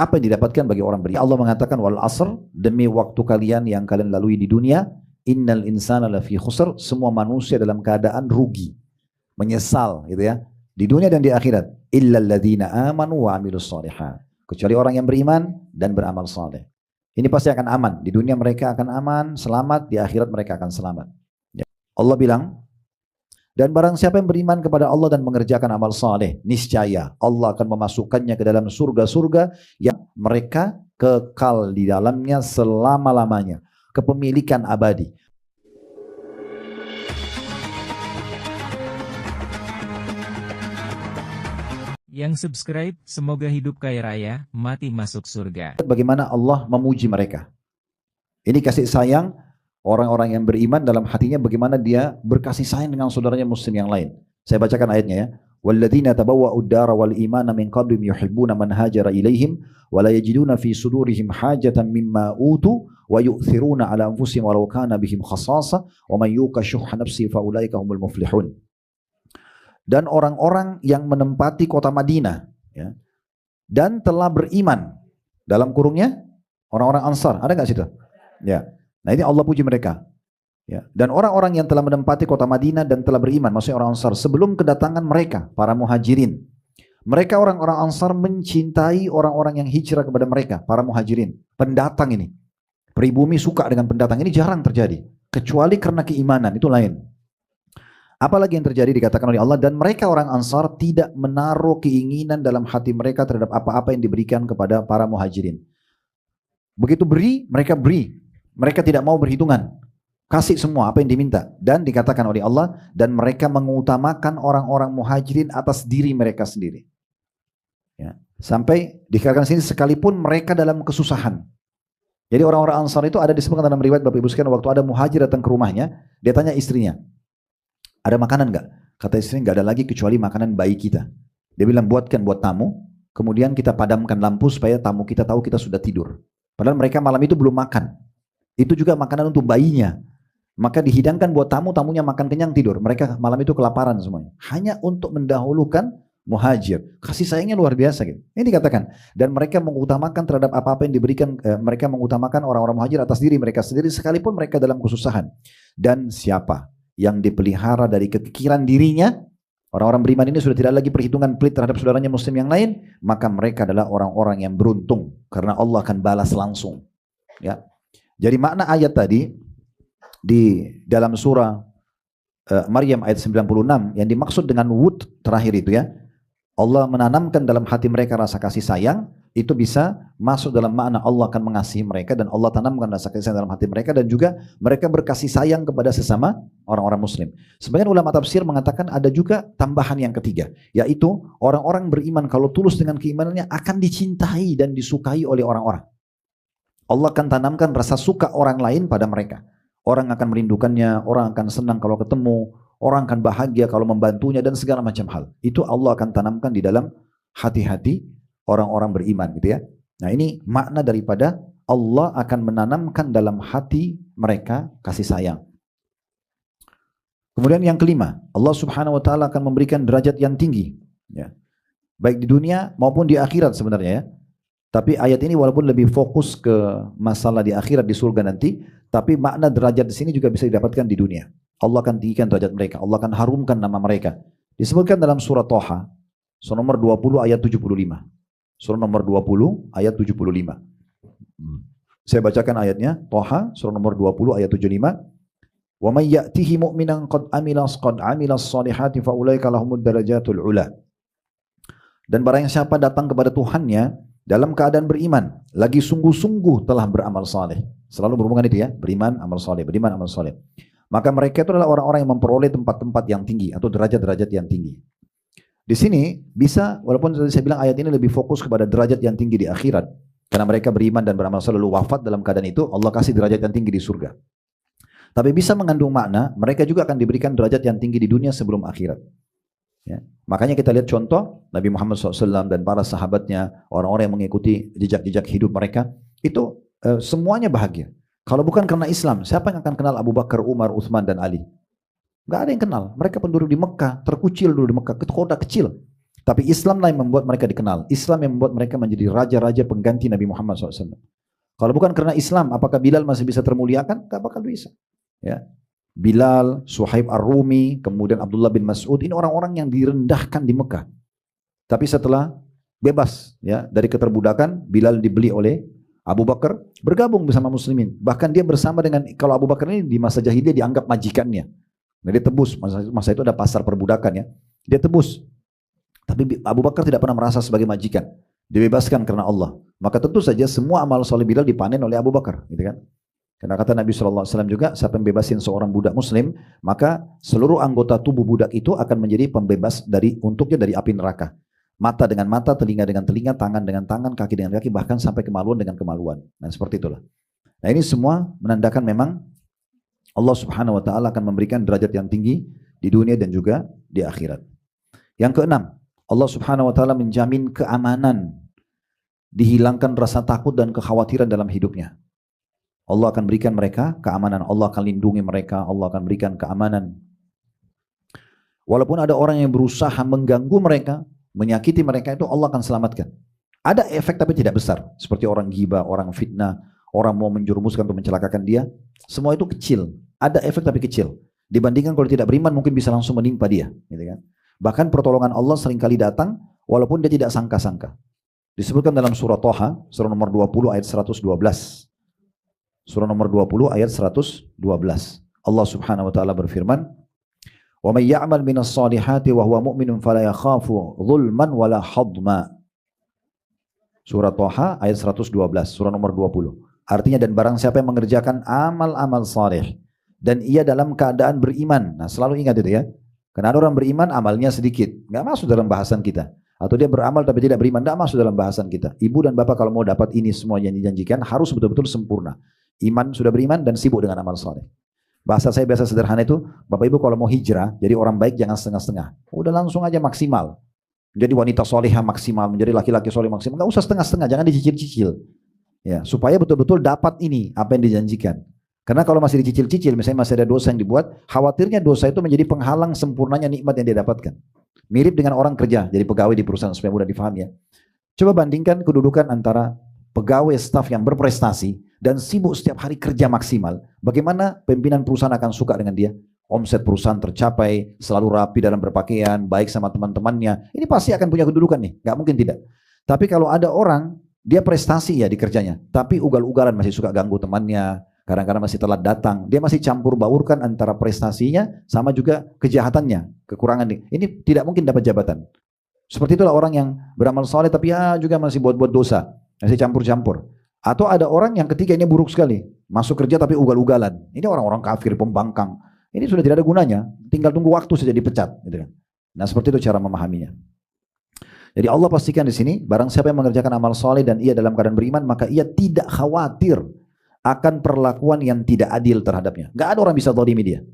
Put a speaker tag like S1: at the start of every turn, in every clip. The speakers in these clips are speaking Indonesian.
S1: Apa yang didapatkan bagi orang beriman? Allah mengatakan wal asr, demi waktu kalian yang kalian lalui di dunia, innal insana lafi khusr, semua manusia dalam keadaan rugi, menyesal gitu ya, di dunia dan di akhirat. Illal ladzina amanu wa amilus shalihat, kecuali orang yang beriman dan beramal saleh. Ini pasti akan aman, di dunia mereka akan aman, selamat, di akhirat mereka akan selamat. Ya. Allah bilang, dan barang siapa yang beriman kepada Allah dan mengerjakan amal saleh, niscaya Allah akan memasukkannya ke dalam surga-surga yang mereka kekal di dalamnya selama-lamanya. Kepemilikan abadi.
S2: Yang subscribe, semoga hidup kaya raya, mati masuk surga.
S1: Bagaimana Allah memuji mereka. Ini kasih sayang orang-orang yang beriman dalam hatinya, bagaimana dia berkasih sayang dengan saudaranya muslim yang lain. Saya bacakan ayatnya ya. Walladzina tabawwa'ud dara wal imana min qablihim yuhibbuna man hajara ilaihim wa la yajiduna fi sudurihim hajatan mimma utu wa yu'thiruna ala anfusihim walau kana bihim khassasa wa man yuqa syuhha nafsihi fa ulaika humul muflihun. Dan orang-orang yang menempati kota Madinah ya, dan telah beriman, dalam kurungnya orang-orang Ansar, ada nggak situ? Ya. Nah ini Allah puji mereka. Ya. Dan orang-orang yang telah menempati kota Madinah dan telah beriman, maksudnya orang Ansar, sebelum kedatangan mereka, para muhajirin. Mereka orang-orang Ansar mencintai orang-orang yang hijrah kepada mereka, para muhajirin. Pendatang ini. Pribumi suka dengan pendatang, ini jarang terjadi. Kecuali karena keimanan, itu lain. Apalagi yang terjadi dikatakan oleh Allah, dan mereka orang Ansar tidak menaruh keinginan dalam hati mereka terhadap apa-apa yang diberikan kepada para muhajirin. Begitu beri, mereka beri. Mereka tidak mau berhitungan. Kasih semua apa yang diminta. Dan dikatakan oleh Allah, dan mereka mengutamakan orang-orang muhajirin atas diri mereka sendiri. Ya. Sampai dikatakan sini, sekalipun mereka dalam kesusahan. Jadi orang-orang Ansar itu ada disebutkan dalam riwayat Bapak Ibu sekalian, waktu ada muhajir datang ke rumahnya, dia tanya istrinya, ada makanan enggak? Kata istri, enggak ada lagi kecuali makanan bayi kita. Dia bilang, buatkan buat tamu, kemudian kita padamkan lampu supaya tamu kita tahu kita sudah tidur. Padahal mereka malam itu belum makan. Itu juga makanan untuk bayinya. Maka dihidangkan buat tamu, tamunya makan kenyang tidur. Mereka malam itu kelaparan semuanya. Hanya untuk mendahulukan muhajir. Kasih sayangnya luar biasa gitu. Ini dikatakan. Dan mereka mengutamakan terhadap apa-apa yang diberikan. Mereka mengutamakan orang-orang muhajir atas diri mereka sendiri sekalipun mereka dalam kesusahan. Dan siapa yang dipelihara dari kekikiran dirinya, orang-orang beriman ini sudah tidak lagi perhitungan pelit terhadap saudaranya muslim yang lain, maka mereka adalah orang-orang yang beruntung. Karena Allah akan balas langsung. Ya. Jadi makna ayat tadi di dalam surah Maryam ayat 96 yang dimaksud dengan wud terakhir itu ya, Allah menanamkan dalam hati mereka rasa kasih sayang, itu bisa masuk dalam makna Allah akan mengasihi mereka dan Allah tanamkan rasa kasih sayang dalam hati mereka, dan juga mereka berkasih sayang kepada sesama orang-orang muslim. Sebagian ulama tafsir mengatakan ada juga tambahan yang ketiga, yaitu orang-orang beriman kalau tulus dengan keimanannya akan dicintai dan disukai oleh orang-orang. Allah akan tanamkan rasa suka orang lain pada mereka. Orang akan merindukannya, orang akan senang kalau ketemu, orang akan bahagia kalau membantunya dan segala macam hal. Itu Allah akan tanamkan di dalam hati-hati orang-orang beriman gitu ya. Nah ini makna daripada Allah akan menanamkan dalam hati mereka kasih sayang. Kemudian yang kelima, Allah Subhanahu wa taala akan memberikan derajat yang tinggi ya. Baik di dunia maupun di akhirat sebenarnya ya. Tapi ayat ini walaupun lebih fokus ke masalah di akhirat di surga nanti, tapi makna derajat di sini juga bisa didapatkan di dunia. Allah akan tinggikan derajat mereka, Allah akan harumkan nama mereka. Disebutkan dalam surah Thaha, surah nomor 20 ayat 75. Surah nomor 20 ayat 75. Saya bacakan ayatnya, Thaha surah nomor 20 ayat 75. Wa may ya'tihi mu'minan qad amila as-salihati fa ulaika lahumud darajatul ula. Dan barang siapa datang kepada Tuhannya dalam keadaan beriman, lagi sungguh-sungguh telah beramal saleh. Selalu berhubungan itu ya, beriman, amal saleh, beriman, amal saleh. Maka mereka itu adalah orang-orang yang memperoleh tempat-tempat yang tinggi atau derajat-derajat yang tinggi. Di sini bisa, walaupun saya bilang ayat ini lebih fokus kepada derajat yang tinggi di akhirat, karena mereka beriman dan beramal saleh lalu wafat dalam keadaan itu, Allah kasih derajat yang tinggi di surga. Tapi bisa mengandung makna, mereka juga akan diberikan derajat yang tinggi di dunia sebelum akhirat. Ya. Makanya kita lihat contoh Nabi Muhammad SAW dan para sahabatnya, orang-orang yang mengikuti jejak-jejak hidup mereka, itu semuanya bahagia. Kalau bukan karena Islam, siapa yang akan kenal Abu Bakar, Umar, Uthman dan Ali? Gak ada yang kenal. Mereka penduduk di Mekah, terkucil dulu di Mekah, kota kecil. Tapi Islam lah yang membuat mereka dikenal. Islam yang membuat mereka menjadi raja-raja pengganti Nabi Muhammad SAW. Kalau bukan karena Islam, apakah Bilal masih bisa termuliakan? Gak bakal bisa. Ya. Bilal, Suhaib Ar-Rumi, kemudian Abdullah bin Mas'ud, ini orang-orang yang direndahkan di Mekah. Tapi setelah bebas ya dari keterbudakan, Bilal dibeli oleh Abu Bakar, bergabung bersama muslimin. Bahkan dia bersama dengan, kalau Abu Bakar ini di masa jahiliyah dianggap majikannya. Nah, dia tebus, masa itu ada pasar perbudakan ya. Dia tebus. Tapi Abu Bakar tidak pernah merasa sebagai majikan. Dibebaskan karena Allah. Maka tentu saja semua amal soleh Bilal dipanen oleh Abu Bakar. Gitu kan? Karena kata Nabi SAW juga, siapa yang bebasin seorang budak muslim, maka seluruh anggota tubuh budak itu akan menjadi pembebas untuknya dari api neraka. Mata dengan mata, telinga dengan telinga, tangan dengan tangan, kaki dengan kaki, bahkan sampai kemaluan dengan kemaluan. Nah seperti itulah. Nah ini semua menandakan memang Allah Subhanahu Wa Taala akan memberikan derajat yang tinggi di dunia dan juga di akhirat. Yang keenam, Allah Subhanahu Wa Taala menjamin keamanan, dihilangkan rasa takut dan kekhawatiran dalam hidupnya. Allah akan berikan mereka keamanan, Allah akan lindungi mereka, Allah akan berikan keamanan. Walaupun ada orang yang berusaha mengganggu mereka, menyakiti mereka, itu Allah akan selamatkan. Ada efek tapi tidak besar, seperti orang ghibah, orang fitnah, orang mau menjerumuskan atau mencelakakan dia, semua itu kecil. Ada efek tapi kecil. Dibandingkan kalau tidak beriman mungkin bisa langsung menimpa dia, gitu kan? Bahkan pertolongan Allah seringkali datang walaupun dia tidak sangka-sangka. Disebutkan dalam surah Thaha, surah nomor 20 ayat 112. Surah nomor 20 ayat 112. Allah Subhanahu wa taala berfirman, "Wa may ya'mal minas solihati wa huwa mu'minun fala yakhafu dhulman wala hadma." Surah Thaha ayat 112, surah nomor 20. Artinya, dan barang siapa yang mengerjakan amal-amal saleh dan ia dalam keadaan beriman. Nah, selalu ingat itu ya. Karena ada orang beriman amalnya sedikit, enggak masuk dalam bahasan kita. Atau dia beramal tapi tidak beriman, enggak masuk dalam bahasan kita. Ibu dan bapak kalau mau dapat ini semua yang dijanjikan harus betul-betul sempurna. Iman, sudah beriman dan sibuk dengan amal saleh. Bahasa saya biasa sederhana itu, Bapak Ibu kalau mau hijrah, jadi orang baik jangan setengah-setengah. Udah langsung aja maksimal. Menjadi wanita solehah maksimal, menjadi laki-laki soleh maksimal. Enggak usah setengah-setengah, jangan dicicil-cicil. Ya, supaya betul-betul dapat ini, apa yang dijanjikan. Karena kalau masih dicicil-cicil, misalnya masih ada dosa yang dibuat, khawatirnya dosa itu menjadi penghalang sempurnanya nikmat yang dia dapatkan. Mirip dengan orang kerja, jadi pegawai di perusahaan, supaya mudah difahami ya. Coba bandingkan kedudukan antara pegawai staf yang berprestasi dan sibuk setiap hari kerja maksimal. Bagaimana pimpinan perusahaan akan suka dengan dia? Omset perusahaan tercapai, selalu rapi dalam berpakaian, baik sama teman-temannya. Ini pasti akan punya kedudukan nih, nggak mungkin tidak. Tapi kalau ada orang, dia prestasi ya di kerjanya, tapi ugal-ugalan, masih suka ganggu temannya, kadang-kadang masih telat datang, dia masih campur baurkan antara prestasinya sama juga kejahatannya, kekurangan nih. Ini tidak mungkin dapat jabatan. Seperti itulah orang yang beramal saleh tapi ya juga masih buat-buat dosa, masih campur-campur. Atau ada orang yang ketiganya buruk sekali, masuk kerja tapi ugal-ugalan. Ini orang-orang kafir, pembangkang. Ini sudah tidak ada gunanya, tinggal tunggu waktu saja dipecat, gitu kan. Nah, seperti itu cara memahaminya. Jadi Allah pastikan di sini, barang siapa yang mengerjakan amal soleh dan ia dalam keadaan beriman, maka ia tidak khawatir akan perlakuan yang tidak adil terhadapnya. Gak ada orang bisa zalimi dia.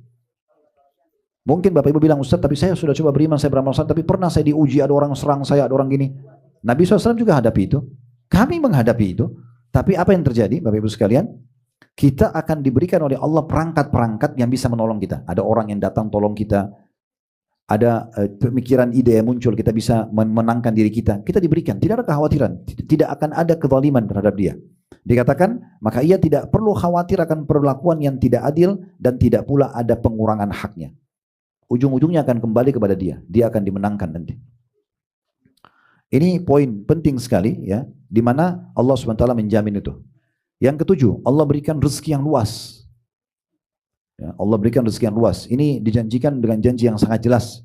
S1: Mungkin Bapak Ibu bilang, Ustaz, tapi saya sudah coba beriman, saya beramal soleh, tapi pernah saya diuji, ada orang serang saya, ada orang gini. Nabi SAW juga hadapi itu. Kami menghadapi itu. Tapi apa yang terjadi, Bapak Ibu sekalian? Kita akan diberikan oleh Allah perangkat-perangkat yang bisa menolong kita. Ada orang yang datang tolong kita. Ada pemikiran, ide yang muncul, kita bisa memenangkan diri kita. Kita diberikan, tidak ada kekhawatiran. Tidak akan ada kezaliman terhadap dia. Dikatakan, maka ia tidak perlu khawatir akan perlakuan yang tidak adil dan tidak pula ada pengurangan haknya. Ujung-ujungnya akan kembali kepada dia. Dia akan dimenangkan nanti. Ini poin penting sekali ya, di mana Allah SWT menjamin itu. Yang ketujuh, Allah berikan rezeki yang luas. Ya, Allah berikan rezeki yang luas. Ini dijanjikan dengan janji yang sangat jelas.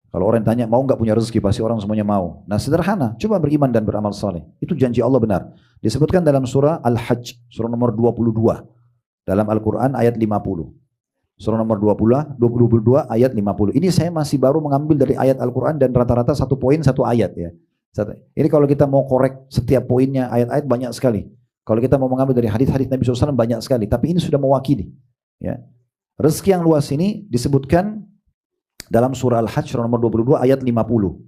S1: Kalau orang tanya, mau nggak punya rezeki? Pasti orang semuanya mau. Nah sederhana, coba beriman dan beramal saleh. Itu janji Allah benar. Disebutkan dalam surah Al-Hajj, surah nomor 22. Dalam Al-Quran ayat 50. Surah nomor 22 ayat 50. Ini saya masih baru mengambil dari ayat Al-Quran dan rata-rata satu poin satu ayat ya. Ini kalau kita mau korek setiap poinnya, ayat-ayat banyak sekali. Kalau kita mau mengambil dari hadis-hadis Nabi SAW banyak sekali. Tapi ini sudah mewakili. Ya. Rezeki yang luas ini disebutkan dalam surah Al-Hajj surah nomor 22 ayat 50.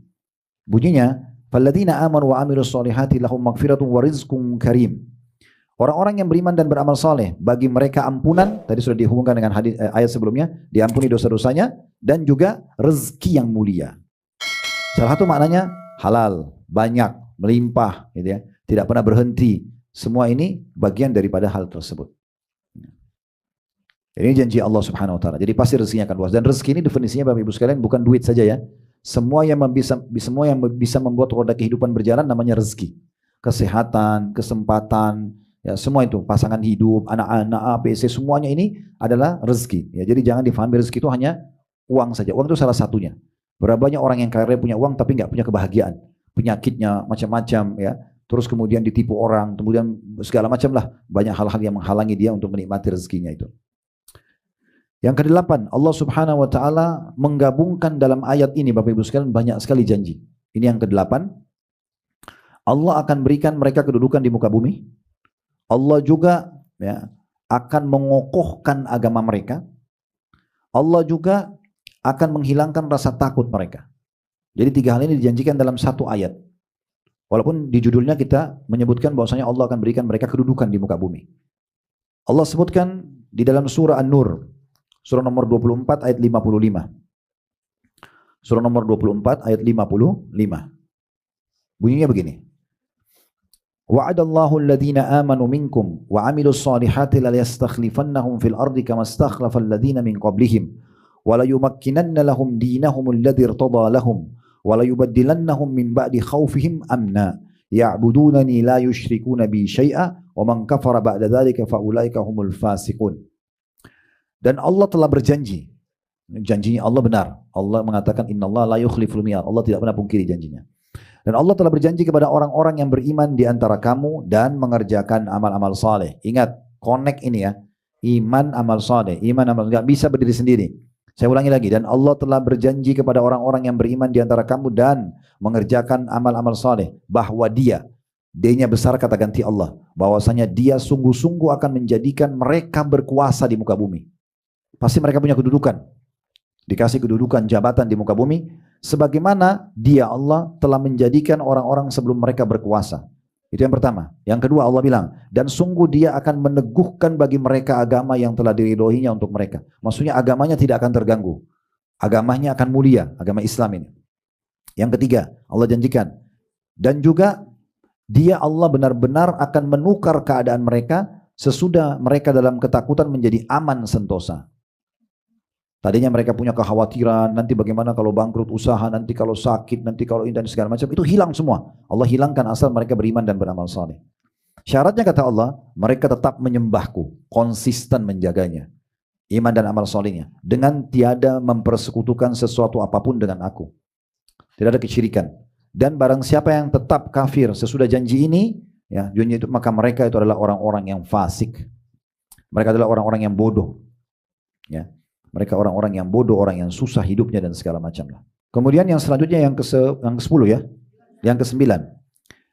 S1: Bunyinya, "Falladzina amanu wa amilus solihati lahum maghfiratun wa rizqun karim." Orang-orang yang beriman dan beramal saleh, bagi mereka ampunan, tadi sudah dihubungkan dengan ayat sebelumnya, diampuni dosa-dosanya dan juga rezeki yang mulia. Salah satu maknanya halal, banyak, melimpah, gitu ya. Tidak pernah berhenti. Semua ini bagian daripada hal tersebut. Ini janji Allah Subhanahu wa taala. Jadi pasti rezekinya akan luas. Dan rezeki ini definisinya Bapak Ibu sekalian bukan duit saja ya. Semua yang bisa membuat roda kehidupan berjalan namanya rezeki. Kesehatan, kesempatan, ya semua itu, pasangan hidup, anak-anak, ABC, semuanya ini adalah rezeki. Ya, jadi jangan difahami rezeki itu hanya uang saja. Uang itu salah satunya. Berapa banyak orang yang kaya punya uang tapi nggak punya kebahagiaan. Penyakitnya macam-macam ya. Terus kemudian ditipu orang, kemudian segala macam lah. Banyak hal-hal yang menghalangi dia untuk menikmati rezekinya itu. Yang kedelapan, Allah Subhanahu wa taala menggabungkan dalam ayat ini Bapak Ibu sekalian banyak sekali janji. Ini yang kedelapan. Allah akan berikan mereka kedudukan di muka bumi. Allah juga ya, akan mengokohkan agama mereka. Allah juga akan menghilangkan rasa takut mereka. Jadi tiga hal ini dijanjikan dalam satu ayat. Walaupun di judulnya kita menyebutkan bahwasanya Allah akan berikan mereka kedudukan di muka bumi. Allah sebutkan di dalam surah An-Nur, surah nomor 24 ayat 55. Surah nomor 24 ayat 55. Bunyinya begini. Wa'adallahu alladhina amanu minkum wa 'amilus solihati la yastakhlifannahum fil ardi kama istakhlafal ladzina min qablihim wa la yumakkinanna lahum dinahum alladzi irtada lahum wa la yubaddilannahum min ba'di khaufihim amna ya'budunani la yusyrikuna bi syai'a wa man kafara ba'da dzalika fa ulaika humul fasiqun. Dan Allah telah berjanji. Janjinya Allah benar. Allah mengatakan innallaha la yukhliful mi'ad. Allah tidak pernah pungkiri janjinya. Dan Allah telah berjanji kepada orang-orang yang beriman di antara kamu dan mengerjakan amal-amal saleh. Ingat, connect ini ya. Iman, amal saleh. Iman, amal enggak bisa berdiri sendiri. Saya ulangi lagi. Dan Allah telah berjanji kepada orang-orang yang beriman di antara kamu dan mengerjakan amal-amal saleh. Bahwa dia, D-nya besar kata ganti Allah. Bahwasanya dia sungguh-sungguh akan menjadikan mereka berkuasa di muka bumi. Pasti mereka punya kedudukan. Dikasih kedudukan jabatan di muka bumi. Sebagaimana dia Allah telah menjadikan orang-orang sebelum mereka berkuasa. Itu yang pertama. Yang kedua Allah bilang, dan sungguh dia akan meneguhkan bagi mereka agama yang telah diridhoinya untuk mereka. Maksudnya agamanya tidak akan terganggu. Agamanya akan mulia, agama Islam ini. Yang ketiga, Allah janjikan. Dan juga dia Allah benar-benar akan menukar keadaan mereka sesudah mereka dalam ketakutan menjadi aman sentosa. Tadinya mereka punya kekhawatiran, nanti bagaimana kalau bangkrut usaha, nanti kalau sakit, nanti kalau ini dan segala macam, itu hilang semua. Allah hilangkan asal mereka beriman dan beramal saleh. Syaratnya kata Allah, mereka tetap menyembahku, konsisten menjaganya. Iman dan amal salehnya. Dengan tiada mempersekutukan sesuatu apapun dengan aku. Tidak ada kesyirikan. Dan barang siapa yang tetap kafir sesudah janji ini, ya, janji itu, maka mereka itu adalah orang-orang yang fasik. Mereka adalah orang-orang yang bodoh. Ya. Mereka orang-orang yang bodoh, orang yang susah hidupnya dan segala macam lah. Kemudian yang selanjutnya yang ke-10 ya. Yang ke-9.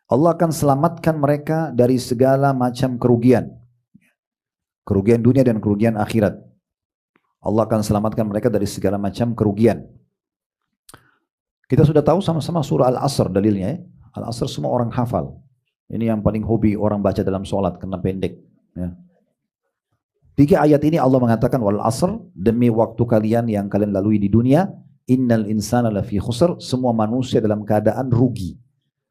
S1: Allah akan selamatkan mereka dari segala macam kerugian. Kerugian dunia dan kerugian akhirat. Allah akan selamatkan mereka dari segala macam kerugian. Kita sudah tahu sama-sama surah Al-Asr dalilnya ya. Al-Asr semua orang hafal. Ini yang paling hobi orang baca dalam sholat karena pendek. Ya. 3 ayat ini Allah mengatakan wal asr, demi waktu kalian yang kalian lalui di dunia, innal insana lafi khusr, semua manusia dalam keadaan rugi,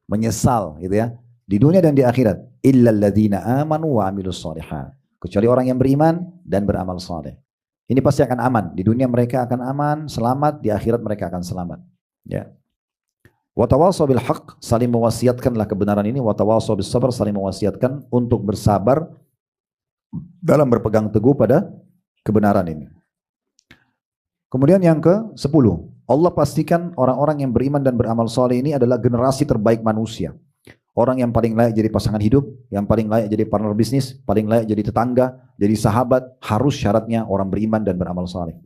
S1: menyesal gitu ya, di dunia dan di akhirat, illal ladzina amanu wa amilus shalihat, kecuali orang yang beriman dan beramal saleh. Ini pasti akan aman, di dunia mereka akan aman, selamat, di akhirat mereka akan selamat. Ya. Wa tawassaw bil haqq, saling mewasiatkanlah kebenaran ini, wa tawassaw bis sabr, saling mewasiatkan untuk bersabar dalam berpegang teguh pada kebenaran ini. Kemudian yang ke-10, Allah pastikan orang-orang yang beriman dan beramal soleh ini adalah generasi terbaik manusia. Orang yang paling layak jadi pasangan hidup, yang paling layak jadi partner bisnis, paling layak jadi tetangga, jadi sahabat, harus syaratnya orang beriman dan beramal soleh.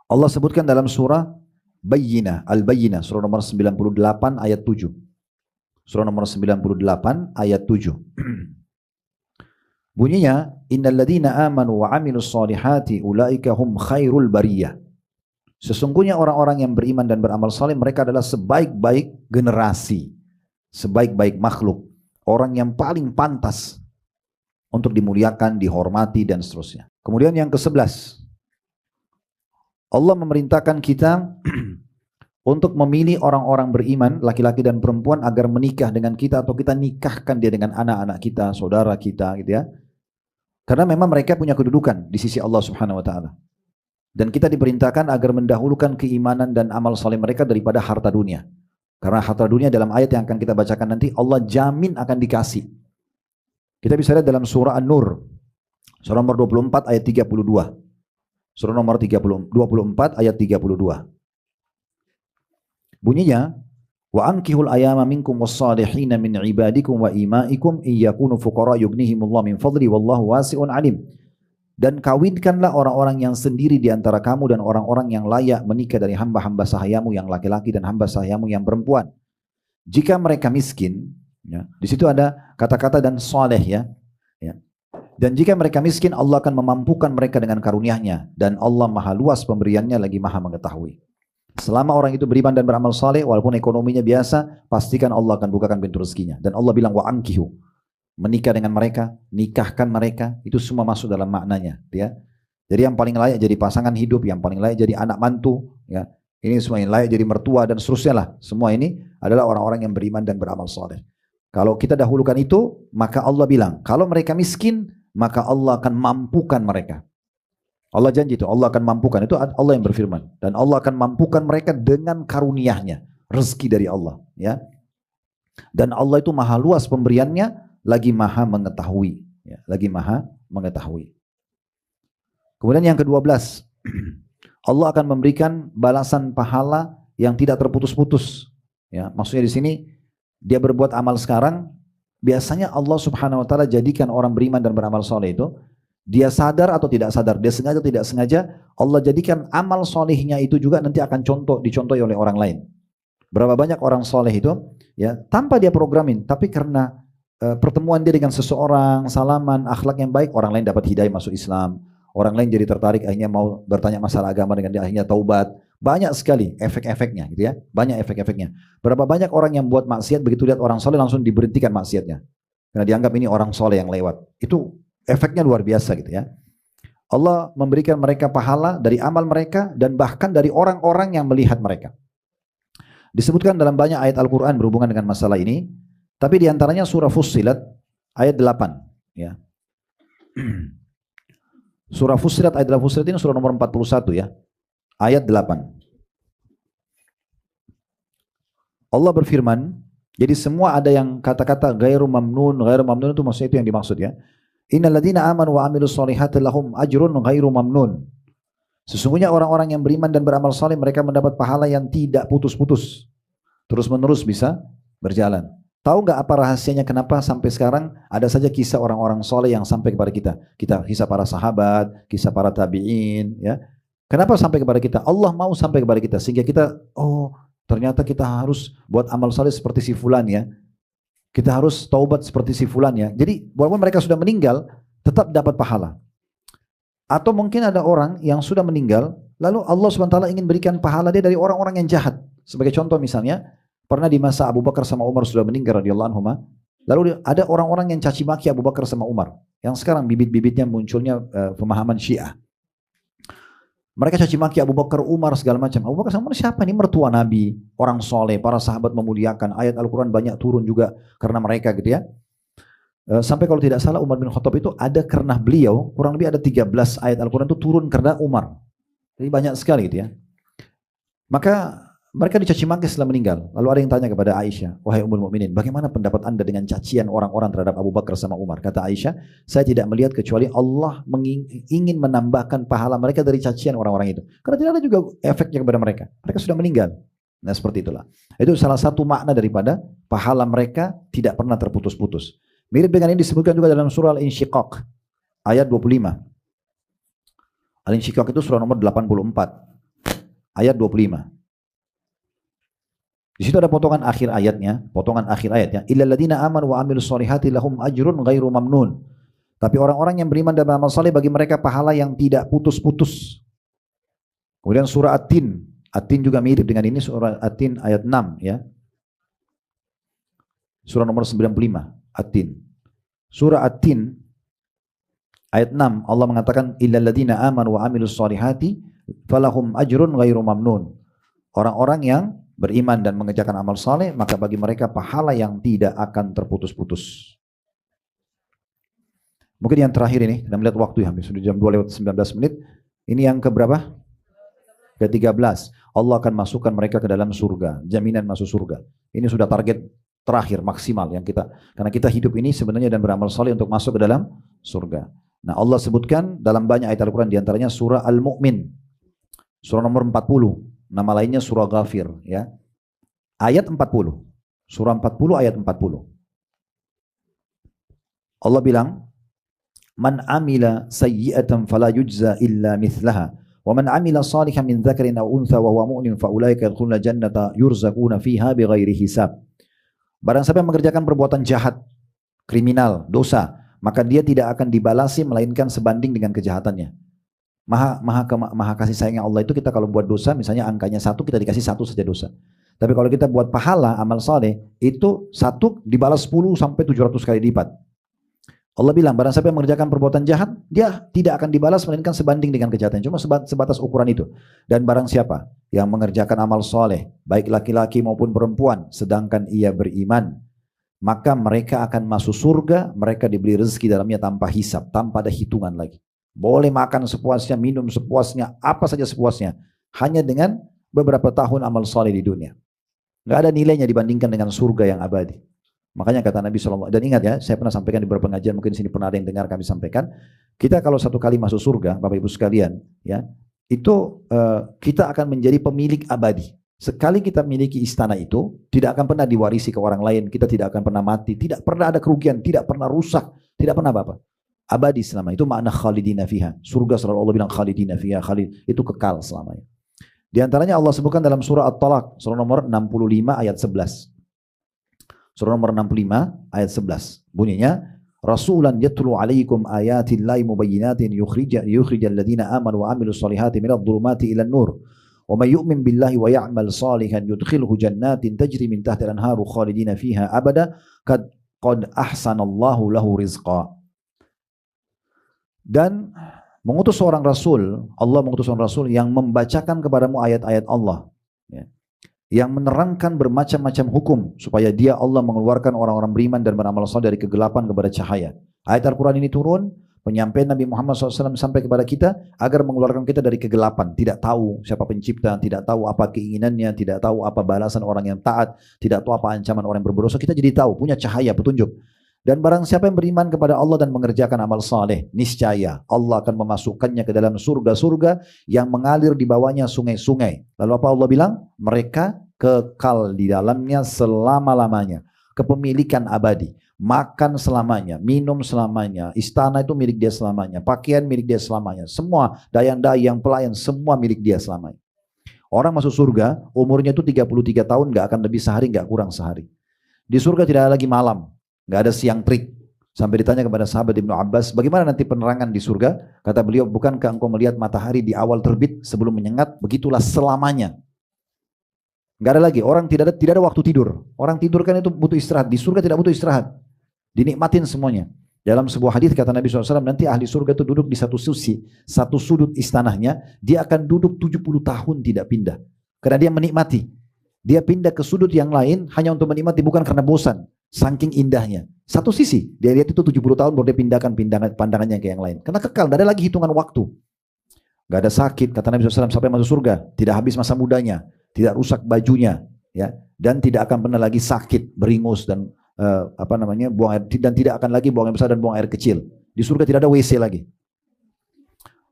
S1: Allah sebutkan dalam surah Bayyinah, Al-Bayyinah, surah nomor 98 ayat 7. Surah nomor 98 ayat 7. Bunyinya, innal ladzina amanu wa 'amilus solihati ulaika hum khairul bariyah. Sesungguhnya orang-orang yang beriman dan beramal saleh mereka adalah sebaik-baik generasi, sebaik-baik makhluk, orang yang paling pantas untuk dimuliakan, dihormati dan seterusnya. Kemudian yang ke-11, Allah memerintahkan kita untuk memilih orang-orang beriman, laki-laki dan perempuan agar menikah dengan kita atau kita nikahkan dia dengan anak-anak kita, saudara kita gitu ya. Karena memang mereka punya kedudukan di sisi Allah Subhanahu wa taala. Dan kita diperintahkan agar mendahulukan keimanan dan amal saleh mereka daripada harta dunia. Karena harta dunia dalam ayat yang akan kita bacakan nanti Allah jamin akan dikasih. Kita bisa lihat dalam surah An-Nur, surah nomor 24 ayat 32. Surah nomor 24 ayat 32. Bunyinya, wa ankihul ayama minkum was-salihina min ibadikum wa imaikum iyakunu fuqara yughnihimullah min fadli wallahu wasi'un alim. Dan kawinkanlah orang-orang yang sendiri di antara kamu dan orang-orang yang layak menikah dari hamba-hamba sahayamu yang laki-laki dan hamba sahayamu yang perempuan. Jika mereka miskin, ya, di situ ada kata-kata dan saleh ya. Dan jika mereka miskin, Allah akan memampukan mereka dengan karunia-Nya dan Allah maha luas pemberiannya lagi maha mengetahui. Selama orang itu beriman dan beramal saleh, walaupun ekonominya biasa, pastikan Allah akan bukakan pintu rezekinya. Dan Allah bilang wa ankihu, menikah dengan mereka, nikahkan mereka, itu semua masuk dalam maknanya, ya. Jadi yang paling layak jadi pasangan hidup, yang paling layak jadi anak mantu, ya. Ini semua yang layak jadi mertua dan seterusnya lah. Semua ini adalah orang-orang yang beriman dan beramal saleh. Kalau kita dahulukan itu, maka Allah bilang, kalau mereka miskin, maka Allah akan mampukan mereka. Allah janji itu, Allah akan mampukan. Itu Allah yang berfirman. Dan Allah akan mampukan mereka dengan karunia-Nya, rezeki dari Allah, ya. Dan Allah itu maha luas pemberiannya, lagi maha mengetahui, ya, lagi maha mengetahui. Kemudian yang ke-12, Allah akan memberikan balasan pahala yang tidak terputus-putus. Ya, maksudnya di sini dia berbuat amal sekarang, biasanya Allah Subhanahu wa taala jadikan orang beriman dan beramal soleh itu, dia sadar atau tidak sadar, dia sengaja atau tidak sengaja, Allah jadikan amal solehnya itu juga nanti akan dicontohi oleh orang lain. Berapa banyak orang soleh itu, ya, tanpa dia programin, tapi karena pertemuan dia dengan seseorang, salaman, akhlak yang baik, orang lain dapat hidayah masuk Islam. Orang lain jadi tertarik, akhirnya mau bertanya masalah agama dengan dia, akhirnya taubat. Banyak sekali efek-efeknya, gitu ya. Banyak efek-efeknya. Berapa banyak orang yang buat maksiat, begitu lihat orang soleh langsung diberhentikan maksiatnya. Karena dianggap ini orang soleh yang lewat. Itu efeknya luar biasa, gitu ya. Allah memberikan mereka pahala dari amal mereka dan bahkan dari orang-orang yang melihat mereka. Disebutkan dalam banyak ayat Al-Quran berhubungan dengan masalah ini. Tapi diantaranya surah Fussilat ayat 8. Ya. Surah Fussilat ayat 8 Fussilat ini surah nomor 41 ya. Ayat 8. Allah berfirman, jadi semua ada yang kata-kata ghairu mamnun itu maksudnya itu yang dimaksud ya. Innal ladzina amanu wa amilus solihati lahum ajrun ghairu mamnun. Sesungguhnya orang-orang yang beriman dan beramal saleh mereka mendapat pahala yang tidak putus-putus. Terus-menerus bisa berjalan. Tahu nggak apa rahasianya kenapa sampai sekarang ada saja kisah orang-orang soleh yang sampai kepada kita? Kisah para sahabat, kisah para tabi'in, ya. Kenapa sampai kepada kita? Allah mau sampai kepada kita sehingga kita, oh ternyata kita harus buat amal soleh seperti si fulan ya. Kita harus taubat seperti si fulan ya. Jadi walaupun mereka sudah meninggal, tetap dapat pahala. Atau mungkin ada orang yang sudah meninggal, lalu Allah SWT ingin berikan pahala dia dari orang-orang yang jahat. Sebagai contoh misalnya, pernah di masa Abu Bakar sama Umar sudah meninggal radhiyallahu anhuma, lalu ada orang-orang yang caci maki Abu Bakar sama Umar. Yang sekarang bibit-bibitnya munculnya pemahaman Syiah. Mereka caci maki Abu Bakar, Umar segala macam. Abu Bakar sama Umar siapa? Ini mertua Nabi, orang soleh, para sahabat memuliakan. Ayat Al-Quran banyak turun juga karena mereka gitu ya. Sampai kalau tidak salah Umar bin Khattab itu ada karena beliau, kurang lebih ada 13 ayat Al-Quran itu turun karena Umar. Jadi banyak sekali gitu ya. Maka mereka dicaci maki setelah meninggal. Lalu ada yang tanya kepada Aisyah, wahai Ummul Mukminin, bagaimana pendapat anda dengan cacian orang-orang terhadap Abu Bakar sama Umar? Kata Aisyah, saya tidak melihat kecuali Allah ingin menambahkan pahala mereka dari cacian orang-orang itu. Karena tidak ada juga efeknya kepada mereka. Mereka sudah meninggal. Nah seperti itulah. Itu salah satu makna daripada pahala mereka tidak pernah terputus-putus. Mirip dengan ini disebutkan juga dalam surah Al-Insyiqaq ayat 25. Al-Insyiqaq itu surah nomor 84 ayat 25. Di situ ada potongan akhir ayatnya, illal ladzina amanu wa amilus solihati lahum ajrun ghairu mamnun. Tapi orang-orang yang beriman dan beramal saleh bagi mereka pahala yang tidak putus-putus. Kemudian surah At-Tin. At-Tin juga mirip dengan ini, surah At-Tin ayat 6 ya. Surah nomor 95, At-Tin. Surah At-Tin ayat 6 Allah mengatakan illal ladzina amanu wa amilus solihati falahum ajrun ghairu mamnun. Orang-orang yang beriman dan mengerjakan amal saleh, maka bagi mereka pahala yang tidak akan terputus-putus. Mungkin yang terakhir ini, kita melihat waktu ya, sudah jam 2 lewat 19 menit. Ini yang keberapa? Ke-13. Allah akan masukkan mereka ke dalam surga, jaminan masuk surga. Ini sudah target terakhir maksimal yang kita, karena kita hidup ini sebenarnya dan beramal saleh untuk masuk ke dalam surga. Nah, Allah sebutkan dalam banyak ayat Al-Quran, diantaranya surah Al-Mu'min, surah nomor 40, nama lainnya surah Ghafir, ya. Ayat 40, surah 40 ayat 40. Allah bilang, Man amila sayyi'atan fala yujza illa mithlaha wa man amila salihan min dzakarin aw untha wa huwa mu'min fa ulaika yadkhuluna jannata yurzaquna fiha bighairi hisab. Barang siapa yang mengerjakan perbuatan jahat, kriminal, dosa, maka dia tidak akan dibalasi melainkan sebanding dengan kejahatannya. Maha kasih sayangnya Allah itu, kita kalau buat dosa misalnya angkanya 1, kita dikasih 1 saja dosa. Tapi kalau kita buat pahala amal saleh, itu 1 dibalas 10 sampai 700 kali lipat. Allah bilang, barang siapa yang mengerjakan perbuatan jahat, dia tidak akan dibalas melainkan sebanding dengan kejahatannya. Cuma sebatas ukuran itu. Dan barang siapa yang mengerjakan amal soleh, baik laki-laki maupun perempuan, sedangkan ia beriman, maka mereka akan masuk surga, mereka diberi rezeki dalamnya tanpa hisab, tanpa ada hitungan lagi. Boleh makan sepuasnya, minum sepuasnya, apa saja sepuasnya. Hanya dengan beberapa tahun amal soleh di dunia. Nggak ada nilainya dibandingkan dengan surga yang abadi. Makanya kata Nabi SAW, dan ingat ya, saya pernah sampaikan di beberapa pengajian, mungkin di sini pernah ada yang dengar kami sampaikan, kita kalau satu kali masuk surga, Bapak Ibu sekalian, ya, itu kita akan menjadi pemilik abadi. Sekali kita miliki istana itu, tidak akan pernah diwarisi ke orang lain, kita tidak akan pernah mati, tidak pernah ada kerugian, tidak pernah rusak, tidak pernah apa-apa. Abadi selama itu makna khalidina fiha. Surga selalu Allah bilang khalidina fiha, khalid itu kekal selamanya. Di antaranya Allah sebutkan dalam surah At-Talaq, surah nomor 65 ayat 11. Surah nomor 65 ayat 11. Bunyinya, Rasulan yatlu alaikum ayatillahi mubayyinatin yukhrijal ladina amanu wa amilus solihati minadh dhulumati ilan nur. Wa may yu'min billahi wa ya'mal salihan yudkhilhu jannatin tajri min tahtiha al-anharu khalidina fiha abada qad ahsanallahu lahu rizqa. Dan mengutus seorang rasul, Allah mengutus seorang rasul yang membacakan kepadamu ayat-ayat Allah, ya, yang menerangkan bermacam-macam hukum supaya dia Allah mengeluarkan orang-orang beriman dan beramal saleh dari kegelapan kepada cahaya. Ayat Al-Quran ini turun, penyampaian Nabi Muhammad SAW sampai kepada kita agar mengeluarkan kita dari kegelapan. Tidak tahu siapa pencipta, tidak tahu apa keinginannya, tidak tahu apa balasan orang yang taat, tidak tahu apa ancaman orang yang berdosa. Kita jadi tahu, punya cahaya, petunjuk. Dan barang siapa yang beriman kepada Allah dan mengerjakan amal saleh, niscaya Allah akan memasukkannya ke dalam surga-surga yang mengalir di bawahnya sungai-sungai. Lalu apa Allah bilang? Mereka kekal di dalamnya selama-lamanya. Kepemilikan abadi. Makan selamanya, minum selamanya, istana itu milik dia selamanya, pakaian milik dia selamanya, semua dayang-dayang, pelayan, semua milik dia selamanya. Orang masuk surga, umurnya itu 33 tahun, gak akan lebih sehari, gak kurang sehari. Di surga tidak ada lagi malam. Gak ada siang terik. Sampai ditanya kepada sahabat Ibnu Abbas, bagaimana nanti penerangan di surga? Kata beliau, bukankah engkau melihat matahari di awal terbit sebelum menyengat? Begitulah selamanya. Gak ada lagi. Orang tidak ada waktu tidur. Orang tidur kan itu butuh istirahat. Di surga tidak butuh istirahat. Dinikmatin semuanya. Dalam sebuah hadis kata Nabi SAW, nanti ahli surga itu duduk di satu sudut istanahnya, dia akan duduk 70 tahun tidak pindah. Karena dia menikmati. Dia pindah ke sudut yang lain hanya untuk menikmati, bukan karena bosan. Saking indahnya. Satu sisi, dia lihat itu 70 tahun baru dia pindahkan pandangannya ke yang lain. Karena kekal, tidak ada lagi hitungan waktu. Gak ada sakit, kata Nabi SAW sampai masuk surga. Tidak habis masa mudanya, tidak rusak bajunya, ya, dan tidak akan pernah lagi sakit, beringus dan buang air, dan tidak akan lagi buang air besar dan buang air kecil. Di surga tidak ada WC lagi.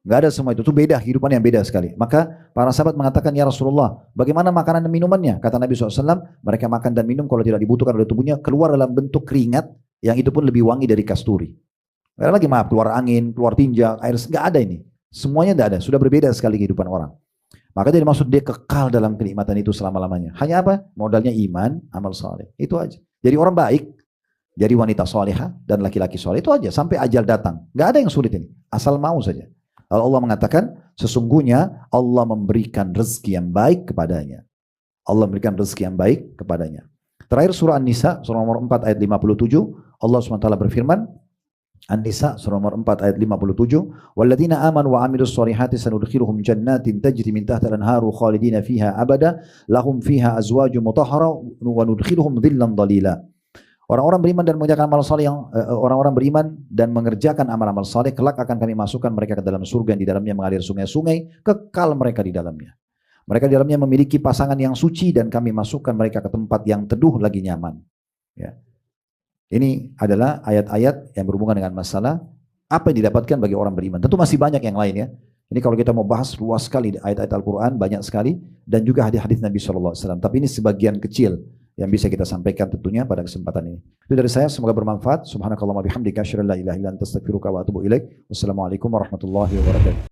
S1: Gak ada semua itu beda, kehidupan yang beda sekali. Maka para sahabat mengatakan, ya Rasulullah, bagaimana makanan dan minumannya? Kata Nabi SAW, mereka makan dan minum kalau tidak dibutuhkan oleh tubuhnya, keluar dalam bentuk keringat, yang itu pun lebih wangi dari kasturi. Gak ada lagi, maaf, keluar angin, keluar tinja, air, gak ada ini. Semuanya gak ada, sudah berbeda sekali kehidupan orang. Maka jadi maksud dia kekal dalam kenikmatan itu selama-lamanya. Hanya apa? Modalnya iman, amal saleh. Itu aja. Jadi orang baik, jadi wanita salehah dan laki-laki saleh, itu aja sampai ajal datang. Gak ada yang sulit ini, asal mau saja. Allah mengatakan, sesungguhnya Allah memberikan rezeki yang baik kepadanya. Allah memberikan rezeki yang baik kepadanya. Terakhir surah An-Nisa, surah nomor 4 ayat 57, Allah SWT berfirman, An-Nisa surah nomor 4 ayat 57. Walladzina amanu wa amilus solihati sanudkhiluhum jannatin tajri min tahtiha al-anharu khalidina fiha abada lahum fiha azwajun mutahhara wa nudkhiluhum dhillan dhalila. Orang-orang beriman dan mengerjakan amal saleh orang-orang beriman dan mengerjakan amal-amal saleh kelak akan kami masukkan mereka ke dalam surga yang di dalamnya mengalir sungai-sungai, kekal mereka di dalamnya. Mereka di dalamnya memiliki pasangan yang suci dan kami masukkan mereka ke tempat yang teduh lagi nyaman. Ya. Ini adalah ayat-ayat yang berhubungan dengan masalah apa yang didapatkan bagi orang beriman. Tentu masih banyak yang lain ya. Ini kalau kita mau bahas luas sekali ayat-ayat Al-Quran banyak sekali dan juga hadis-hadis Nabi SAW. Tapi ini sebagian kecil yang bisa kita sampaikan tentunya pada kesempatan ini. Itu dari saya, semoga bermanfaat. Subhanakallahumma bihamdika asyhadu an la ilaha illa anta astaghfiruka wa atubu ilaik. Wassalamualaikum warahmatullahi wabarakatuh.